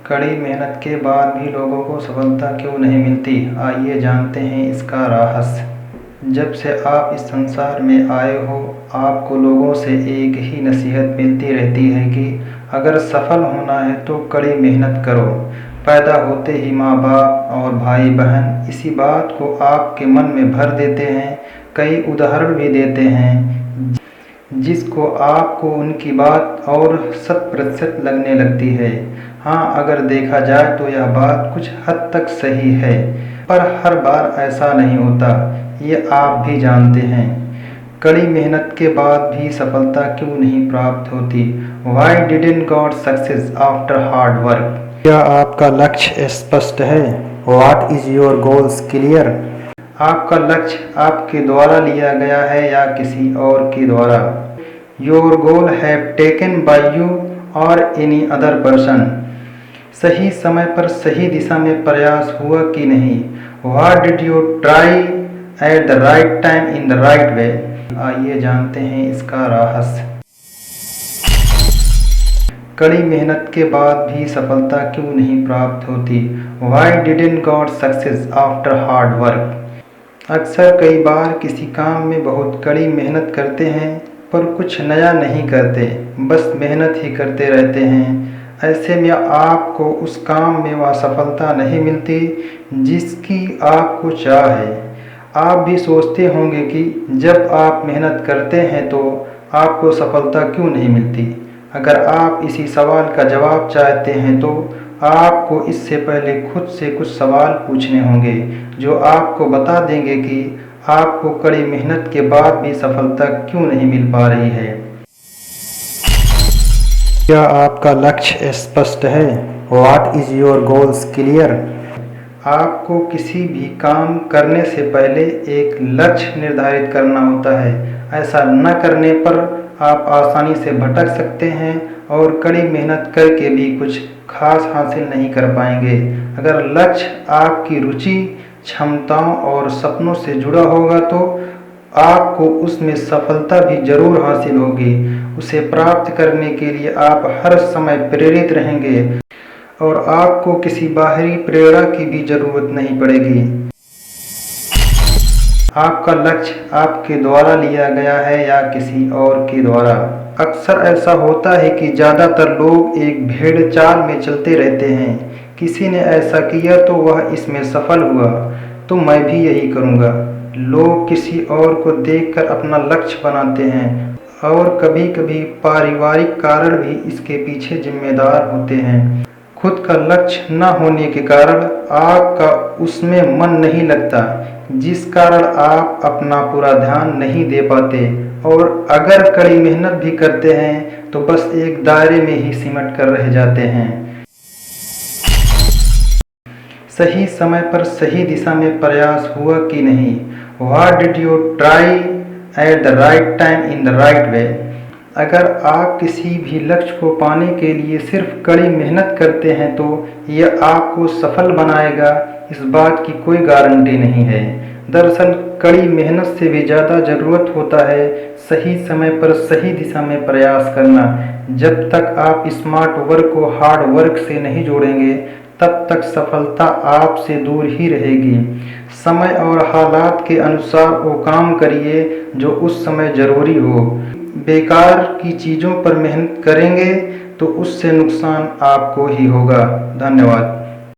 कड़ी मेहनत के बाद भी लोगों को सफलता क्यों नहीं मिलती? आइए जानते हैं इसका रहस्य। जब से आप इस संसार में आए हो, आपको लोगों से एक ही नसीहत मिलती रहती है कि अगर सफल होना है तो कड़ी मेहनत करो। पैदा होते ही माँ बाप और भाई बहन इसी बात को आपके मन में भर देते हैं। कई उदाहरण भी देते हैं जिसको आपको उनकी बात और 100% लगने लगती है। हाँ, अगर देखा जाए तो यह बात कुछ हद तक सही है, पर हर बार ऐसा नहीं होता, ये आप भी जानते हैं। कड़ी मेहनत के बाद भी सफलता क्यों नहीं प्राप्त होती? Why didn't God success after hard work? क्या आपका लक्ष्य स्पष्ट है? What is your goals clear? आपका लक्ष्य आपके द्वारा लिया गया है या किसी और के द्वारा? Your goal have taken by you or any other person? सही समय पर सही दिशा में प्रयास हुआ कि नहीं? What did you try at the right time in the right way? आइए जानते हैं इसका रहस्य। कड़ी मेहनत के बाद भी सफलता क्यों नहीं प्राप्त होती? Why didn't God success after hard work? अक्सर कई बार किसी काम में बहुत कड़ी मेहनत करते हैं पर कुछ नया नहीं करते, बस मेहनत ही करते रहते हैं। ऐसे में आपको उस काम में वह सफलता नहीं मिलती जिसकी आपको चाह है। आप भी सोचते होंगे कि जब आप मेहनत करते हैं तो आपको सफलता क्यों नहीं मिलती। अगर आप इसी सवाल का जवाब चाहते हैं तो आपको इससे पहले खुद से कुछ सवाल पूछने होंगे जो आपको बता देंगे कि आपको कड़ी मेहनत के बाद भी सफलता क्यों नहीं मिल पा रही है। क्या आपका लक्ष्य स्पष्ट है? What is your goals clear? आपको किसी भी काम करने से पहले एक लक्ष्य निर्धारित करना होता है। ऐसा न करने पर आप आसानी से भटक सकते हैं और कड़ी मेहनत करके भी कुछ खास हासिल नहीं कर पाएंगे। अगर लक्ष्य आपकी रुचि, क्षमताओं और सपनों से जुड़ा होगा तो आपको उसमें सफलता भी जरूर हासिल होगी। उसे प्राप्त करने के लिए आप हर समय प्रेरित रहेंगे और आपको किसी बाहरी प्रेरणा की भी जरूरत नहीं पड़ेगी। आपका लक्ष्य आपके द्वारा लिया गया है या किसी और के द्वारा? अक्सर ऐसा होता है कि ज़्यादातर लोग एक भेड़ चाल में चलते रहते हैं। किसी ने ऐसा किया तो वह इसमें सफल हुआ, तो मैं भी यही करूँगा। लोग किसी और को देखकर अपना लक्ष्य बनाते हैं और कभी कभी पारिवारिक कारण भी इसके पीछे जिम्मेदार होते हैं। खुद का लक्ष्य न होने के कारण आपका उसमें मन नहीं लगता, जिस कारण आप अपना पूरा ध्यान नहीं दे पाते और अगर कड़ी मेहनत भी करते हैं तो बस एक दायरे में ही सिमट कर रह जाते हैं। सही समय पर सही दिशा में प्रयास हुआ कि नहीं? What did you try at the right time in the right way? अगर आप किसी भी लक्ष्य को पाने के लिए सिर्फ कड़ी मेहनत करते हैं तो यह आपको सफल बनाएगा, इस बात की कोई गारंटी नहीं है। दरअसल कड़ी मेहनत से भी ज़्यादा ज़रूरत होता है सही समय पर सही दिशा में प्रयास करना। जब तक आप स्मार्ट वर्क को हार्ड वर्क से नहीं जोड़ेंगे तब तक सफलता आपसे दूर ही रहेगी। समय और हालात के अनुसार वो काम करिए जो उस समय ज़रूरी हो। बेकार की चीज़ों पर मेहनत करेंगे तो उससे नुकसान आपको ही होगा। धन्यवाद।